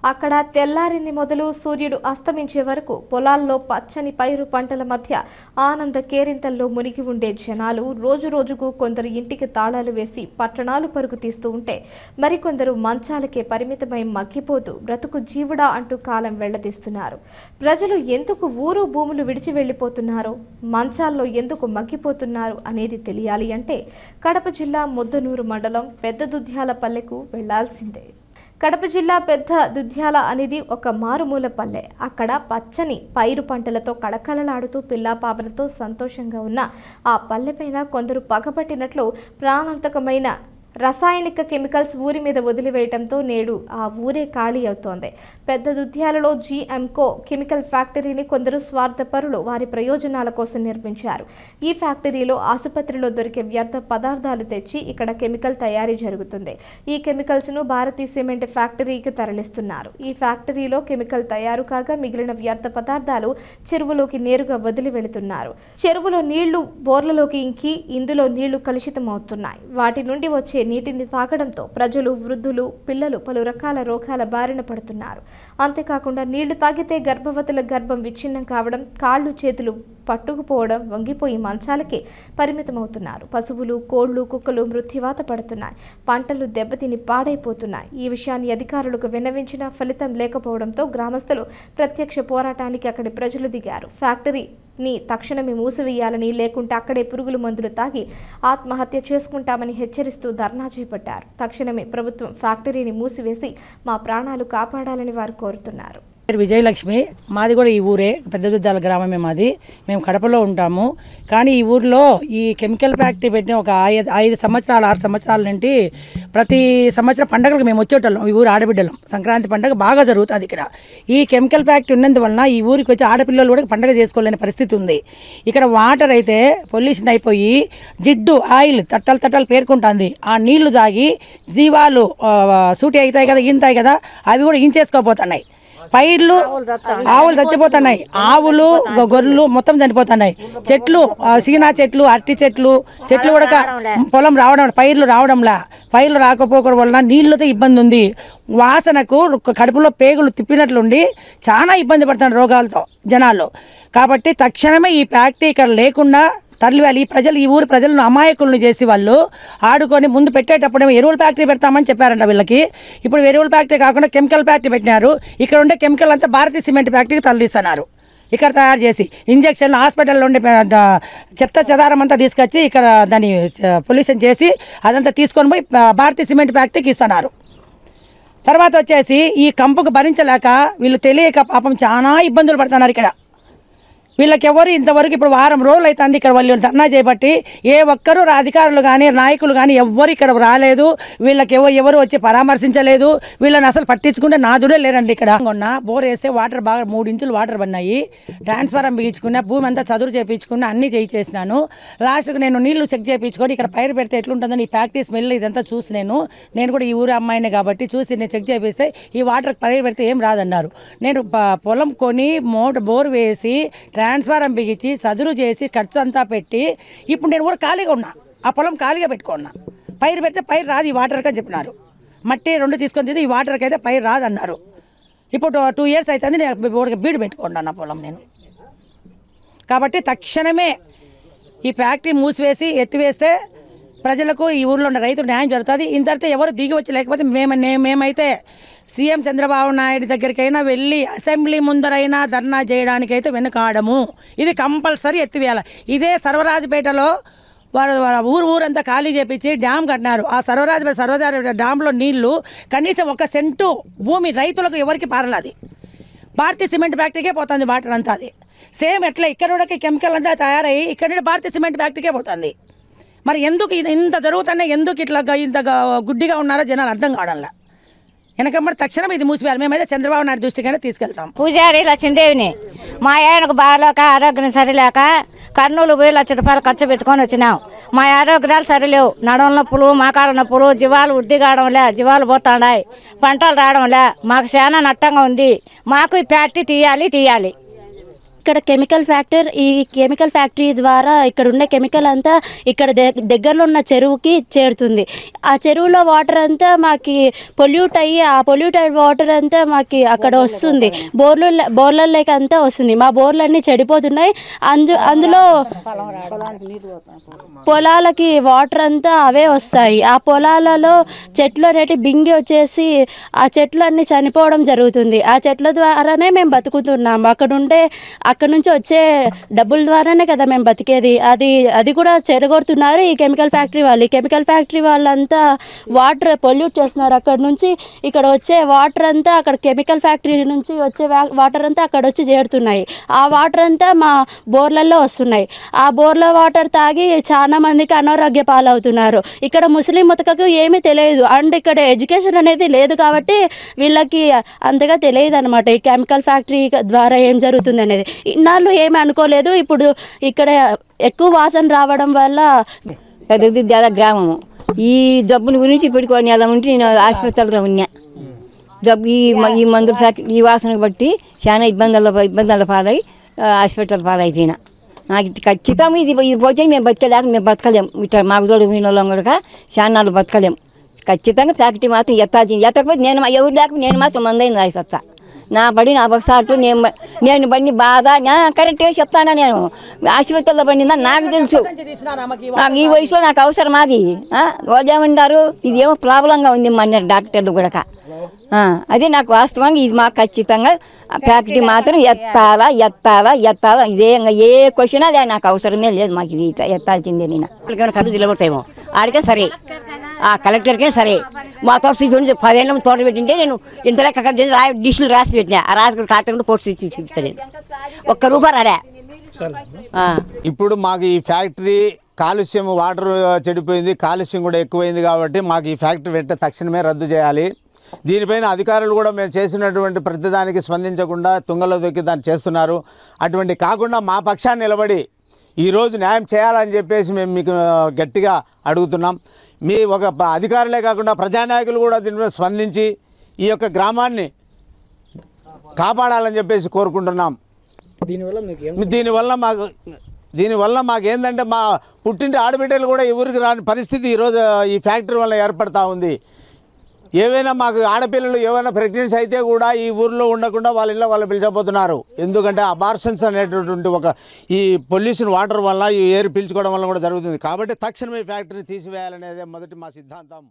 అక్కడ తెల్లారింది మొదలు సూర్యుడు అస్తమించే వరకు పొలాల్లో పచ్చని పైరు పంటల మధ్య ఆనంద కేరింతల్లో మునిగి ఉండే జనాలు రోజు రోజుకు కొందరు ఇంటికి తాళాలు వేసి పట్టణాలు పరుగు తీస్తూ ఉంటే మరికొందరు మంచాలకే పరిమితమై మగ్గిపోతూ బ్రతుకు జీవుడా అంటూ కాలం వెళ్లదీస్తున్నారు. ప్రజలు ఎందుకు ఊరు భూములు విడిచి వెళ్లిపోతున్నారో, మంచాల్లో ఎందుకు మగ్గిపోతున్నారు అనేది తెలియాలి అంటే కడప జిల్లా ముద్దనూరు మండలం పెద్ద దుద్యాల పల్లెకు వెళ్లాల్సిందే. కడప జిల్లా పెద్ద దుద్యాల అనేది ఒక మారుమూల పల్లె. అక్కడ పచ్చని పైరు పంటలతో కళకళలాడుతూ పిల్లాపాపలతో సంతోషంగా ఉన్న ఆ పల్లెపైన కొందరు పగబట్టినట్లు ప్రాణాంతకమైన రసాయనిక కెమికల్స్ ఊరి మీద వదిలివేయడంతో నేడు ఆ ఊరే ఖాళీ అవుతోంది. పెద్ద దుద్యాలలో జిఎంకో కెమికల్ ఫ్యాక్టరీని కొందరు స్వార్థపరులు వారి ప్రయోజనాల కోసం నిర్మించారు. ఈ ఫ్యాక్టరీలో ఆసుపత్రిలో దొరికే వ్యర్థ పదార్థాలు తెచ్చి ఇక్కడ కెమికల్ తయారీ జరుగుతుంది. ఈ కెమికల్స్ను భారతీ సిమెంట్ ఫ్యాక్టరీకి తరలిస్తున్నారు. ఈ ఫ్యాక్టరీలో కెమికల్ తయారు కాగా మిగిలిన వ్యర్థ పదార్థాలు చెరువులోకి నేరుగా వదిలి వెళుతున్నారు. చెరువులో నీళ్లు బోర్లలోకి ఇంకి ఇందులో నీళ్లు కలుషితమవుతున్నాయి. వాటి నుండి వచ్చే నీటిని తాగడంతో ప్రజలు, వృద్ధులు, పిల్లలు పలు రకాల రోగాల బారిన పడుతున్నారు. అంతేకాకుండా నీళ్లు తాగితే గర్భవతుల గర్భం విచ్ఛిన్నం కావడం, కాళ్ళు చేతులు పట్టుకుపోవడం, వంగిపోయి మంచాలకే పరిమితమవుతున్నారు. పశువులు, కోళ్లు, కుక్కలు మృత్యువాత పడుతున్నాయి. పంటలు దెబ్బతిని పాడైపోతున్నాయి. ఈ విషయాన్ని అధికారులకు విన్నవించినా ఫలితం లేకపోవడంతో గ్రామస్తులు ప్రత్యక్ష పోరాటానికి అక్కడి ప్రజలు దిగారు. ఫ్యాక్టరీని తక్షణమే మూసివేయాలని, లేకుంటే అక్కడే పురుగుల మందులు తాగి ఆత్మహత్య చేసుకుంటామని హెచ్చరిస్తూ ధర్నా చేపట్టారు. తక్షణమే ప్రభుత్వం ఫ్యాక్టరీని మూసివేసి మా ప్రాణాలు కాపాడాలని వారు కోరుతున్నారు. విజయలక్ష్మి, మాది కూడా ఈ ఊరే, పెద్ద దుద్దాల గ్రామమే మాది. మేము కడపలో ఉంటాము. కానీ ఈ ఊరిలో ఈ కెమికల్ ఫ్యాక్టరీ పెట్టిన ఒక 5 సంవత్సరాలు 6 సంవత్సరాల నుండి ప్రతి సంవత్సరం పండుగలకు మేము వచ్చేటోళ్ళం. ఈ ఊరు ఆడబిడ్డలం. సంక్రాంతి పండుగ బాగా జరుగుతుంది ఇక్కడ. ఈ కెమికల్ ఫ్యాక్టరీ ఉన్నందువలన ఈ ఊరికి వచ్చి ఆడపిల్లలు కూడా పండుగ చేసుకోలేని పరిస్థితి ఉంది. ఇక్కడ వాటర్ అయితే పొల్యూషన్ అయిపోయి జిడ్డు ఆయిల్ తట్టలు పేర్కొంటుంది. ఆ నీళ్లు తాగి జీవాలు సూటి అవుతాయి కదా, ఈంతాయి కదా, అవి కూడా ఇంచేసుకోపోతున్నాయి. పైర్లు, ఆవులు చచ్చిపోతున్నాయి. ఆవులు, గొర్రెలు మొత్తం చనిపోతున్నాయి. చెట్లు, సీనా చెట్లు, అరటి చెట్లు కూడా పొలం రావడం, పైర్లు రాకపోవడం వలన నీళ్ళతో ఇబ్బంది ఉంది. వాసనకు కడుపులో పేగులు తిప్పినట్లుండి చాలా ఇబ్బంది పడుతున్నారు రోగాలతో జనాలు. కాబట్టి తక్షణమే ఈ ఫ్యాక్టరీ ఇక్కడ లేకుండా తరలివాలి. ఈ ఊరు ప్రజలను అమాయకులను చేసి వాళ్ళు ఆడుకొని ముందు పెట్టేటప్పుడేమో ఎరువుల ఫ్యాక్టరీ పెడతామని చెప్పారంట వీళ్ళకి. ఇప్పుడు ఎరువుల ఫ్యాక్టరీ కాకుండా కెమికల్ ఫ్యాక్టరీ పెట్టినారు. ఇక్కడ ఉండే కెమికల్ అంతా భారతీ సిమెంట్ ఫ్యాక్టరీకి తరలిస్తున్నారు. ఇక్కడ తయారు చేసి ఇంజక్షన్లు, హాస్పిటల్లో ఉండే చెత్త చెదారం అంతా తీసుకొచ్చి ఇక్కడ దాన్ని పొల్యూషన్ చేసి అదంతా తీసుకొని పోయి భారతీ సిమెంట్ ఫ్యాక్టరీకి ఇస్తున్నారు. తర్వాత వచ్చేసి ఈ కంపుకు భరించలేక వీళ్ళు తెలియక పాపం చాలా ఇబ్బందులు పడుతున్నారు ఇక్కడ. వీళ్ళకి ఎవరు ఇంతవరకు ఇప్పుడు వారం రోజులు అవుతుంది ఇక్కడ వాళ్ళు ధర్నా చేయబట్టి ఏ ఒక్కరూ అధికారులు కానీ నాయకులు కానీ ఎవ్వరు ఇక్కడ రాలేదు. వీళ్ళకి ఎవరు వచ్చి పరామర్శించలేదు. వీళ్ళని అసలు పట్టించుకుంటే నాదుడే లేరండి. ఇక్కడ బోర్ వేస్తే వాటర్ బాగా 3 ఇంచులు వాటర్ పడినాయి. ట్రాన్స్ఫారం బిగించుకున్నా, భూమి అంతా చదురు చేయించుకున్నా, అన్నీ చేయించేసినాను. లాస్ట్కి నేను నీళ్లు చెక్ చేయించుకొని ఇక్కడ పైరు పెడితే ఎట్లుంటుందని ఈ ఫ్యాక్టరీ స్మెల్ ఇదంతా చూసి నేను కూడా ఈ ఊరు అమ్మాయినే కాబట్టి చూసి నేను చెక్ చేపిస్తే ఈ వాటర్ పైరు పెడితే ఏం రాదన్నారు. నేను పొలం కొని బోర్ వేసి ట్రాన్స్ఫారం బిగించి చదురు చేసి ఖర్చు అంతా పెట్టి ఇప్పుడు నేను కూడా ఖాళీగా ఉన్నా. ఆ పొలం ఖాళీగా పెట్టుకున్నా. పైరు పెడితే పైరు రాదు ఈ వాటర్కి అని చెప్పినారు. మట్టి 2 తీసుకొని తీసి ఈ వాటర్కి అయితే పైరు రాదన్నారు. ఇప్పుడు 2 ఇయర్స్ అవుతుంది నేను బీడు పెట్టుకున్నాను నా పొలం నేను. కాబట్టి తక్షణమే ఈ ఫ్యాక్టరీ మూసివేసి ఎత్తివేస్తే ప్రజలకు ఈ ఊర్లో ఉన్న రైతులు న్యాయం జరుగుతుంది. ఇంతటితో ఎవరు దిగి వచ్చి లేకపోతే మేమైతే సీఎం చంద్రబాబు నాయుడు దగ్గరికైనా వెళ్ళి అసెంబ్లీ ముందరైనా ధర్నా చేయడానికైతే వెనుకాడము. ఇది కంపల్సరీ ఎత్తివేయాలి. ఇదే సర్వరాజపేటలో ఊరంతా ఖాళీ చేపించి డ్యామ్ కట్టినారు. ఆ సర్వరాజపేట డ్యాంలో నీళ్లు కనీసం 1 సెంటు భూమి రైతులకు ఎవరికి పారలేదు. భారతీ సిమెంట్ ఫ్యాక్టరీకే పోతుంది వాటర్ అంతా. అది సేమ్ ఎట్లా ఇక్కడ కూడా కెమికల్ అంతా తయారయ్యి ఇక్కడ నుండి భారతీ సిమెంట్ ఫ్యాక్టరీకే పోతుంది. మరి ఎందుకు ఇంత జరుగుతున్నా, ఎందుకు ఇట్లా ఇంత గుడ్డిగా ఉన్నారో జనాలు అర్థం కావడంలా. వెనకమ్మడి తక్షణం ఇది మూసివేయాలి. మేమైతే చంద్రబాబు నాయుడు దృష్టికైనా తీసుకెళ్తాం. పూజారి లక్ష్మీదేవిని మా ఆయనకు బాగాలేక ఆరోగ్యం సరిలేక కర్నూలు పోయి 1 లక్ష రూపాయలు ఖర్చు పెట్టుకొని వచ్చినాం. మా ఆరోగ్యాలు సరిలేవు. నడుము నొప్పులు, మోకాళ్ళ నొప్పులు, జీవాలు ఉడ్డిగాడంలే, జీవాలు పోతాడాయి, పంటలు రావడంలే. మాకు చాలా నట్టంగా ఉంది. మాకు ఈ ఫ్యాక్టరీ తీయాలి. ఇక్కడ కెమికల్ ఫ్యాక్టరీ ద్వారా ఇక్కడ ఉండే కెమికల్ అంతా ఇక్కడ దగ్గరలో ఉన్న చెరువుకి చేరుతుంది. ఆ చెరువులో వాటర్ అంతా మాకు పొల్యూట్ అయ్యి ఆ పొల్యూటెడ్ వాటర్ అంతా మాకు అక్కడ వస్తుంది, బోర్లలోకి అంతా వస్తుంది. మా బోర్లన్నీ చెడిపోతున్నాయి. అందులో పొలాలకి వాటర్ అంతా అవే వస్తాయి. ఆ పొలాలలో చెట్లు అనేటి బింగి వచ్చేసి ఆ చెట్లు అన్నీ చనిపోవడం జరుగుతుంది. ఆ చెట్ల ద్వారానే మేము బతుకుతున్నాము. అక్కడ నుంచి వచ్చే డబ్బుల ద్వారానే కదా మేము బతికేది. అది కూడా చెడగొడుతున్నారు ఈ కెమికల్ ఫ్యాక్టరీ వాళ్ళు. ఈ కెమికల్ ఫ్యాక్టరీ వాళ్ళంతా వాటర్ పొల్యూట్ చేస్తున్నారు. అక్కడ నుంచి ఇక్కడ వచ్చే వాటర్ అంతా అక్కడ కెమికల్ ఫ్యాక్టరీ నుంచి వచ్చే వాటర్ అంతా అక్కడ వచ్చి చేరుతున్నాయి. ఆ వాటర్ అంతా మా బోర్లలో వస్తున్నాయి. ఆ బోర్ల వాటర్ తాగి చాలా మందికి అనారోగ్య పాలవుతున్నారు. ఇక్కడ ముస్లిం ముతకకు ఏమీ తెలియదు. అండ్ ఇక్కడ ఎడ్యుకేషన్ అనేది లేదు కాబట్టి వీళ్ళకి అంతగా తెలియదు అనమాట ఈ కెమికల్ ఫ్యాక్టరీ ద్వారా ఏం జరుగుతుంది అనేది. ఇన్నాళ్ళు ఏమీ అనుకోలేదు. ఇప్పుడు ఇక్కడ ఎక్కువ వాసన రావడం వల్ల పెద్దదిద్దాల గ్రామము ఈ జబ్బుని గురించి ఇప్పటికి నెల ఉంటే నేను ఆసుపత్రిలో ఉన్నా. జబ్బు ఈ మందుల ఫ్యాక్టరీ ఈ వాసనకు బట్టి చాలా ఇబ్బందుల పాలై హాస్పిటల్ పాలైపోయినా. నాకు ఖచ్చితంగా ఇది పోతే మేము బతకలేము. ఇట్లా మాకు తోడు మీనోళ్ళం కూడా చాలా నాళ్ళు బతకలేము. ఖచ్చితంగా ఫ్యాక్టరీ మాత్రం ఎత్తకపోతే నేను ఎవరు లేకపోతే నేను మాత్రం మందైన రాయిస్తా. నా ఒకసారి నేను బండి బాధ కరెక్ట్గా చెప్తానా. నేను ఆసుపత్రిలో బండిందా నాకు తెలుసు. నాకు ఈ వయసులో నాకు అవసరం అది. వాళ్ళు ఏమంటారు ఇదేమో ప్రాబ్లంగా ఉంది అన్నారు డాక్టర్లు కూడా. అదే నాకు వాస్తవంగా ఇది మాకు ఖచ్చితంగా ఫ్యాక్టరీ మాత్రం ఎత్తాలా. ఇదే ఏ క్వశ్చన్ అదే నాకు అవసరమే లేదు. మాకు ఇది ఎత్తాల్సిందే. నేను కళ్ళు నిలబడతాయేమో ఆడికే సరే, ఆ కలెక్టర్కే సరే. మా తోట చూపించి 10 ఏళ్ళ తోట పెట్టింటే నేను ఇంతలో అక్కడ డిష్లు రాసి పెట్టినా. ఆ రాసి కాటంలో పోటీ చూపించలేదు. ₹1 రాలే. ఇప్పుడు మాకు ఈ ఫ్యాక్టరీ కాలుష్యం వాటర్ చెడిపోయింది, కాలుష్యం కూడా ఎక్కువైంది కాబట్టి మాకు ఈ ఫ్యాక్టరీ పెట్టే తక్షణమే రద్దు చేయాలి. దీనిపైన అధికారులు కూడా మేము చేసినటువంటి ప్రతిదానికి స్పందించకుండా తుంగలో దొక్కి దాన్ని చేస్తున్నారు. అటువంటి కాకుండా మా పక్షాన్ని నిలబడి ఈరోజు న్యాయం చేయాలని చెప్పేసి మేము మీకు గట్టిగా అడుగుతున్నాం. మీ ఒక అధికారులే కాకుండా ప్రజానాయకులు కూడా దీనిపై స్పందించి ఈ యొక్క గ్రామాన్ని కాపాడాలని చెప్పేసి కోరుకుంటున్నాం. దీనివల్ల మాకు ఏంటంటే మా పుట్టింటి ఆడబిడ్డలు కూడా ఎవరికి రాని పరిస్థితి ఈరోజు ఈ ఫ్యాక్టరీ వల్ల ఏర్పడతా ఉంది. ఏవైనా మాకు ఆడపిల్లలు ఏమైనా ప్రెగ్నెన్సీ అయితే కూడా ఈ ఊర్లో ఉండకుండా వాళ్ళ ఇళ్ళ వాళ్ళు పిలిచబోతున్నారు. ఎందుకంటే అబార్షన్స్ అనేటటువంటి ఈ పొల్యూషన్ వాటర్ వల్ల ఈ ఎయిర్ పీల్చుకోవడం వల్ల కూడా జరుగుతుంది. కాబట్టి తక్షణమే ఫ్యాక్టరీ తీసివేయాలనేదే మొదటి మా సిద్ధాంతం.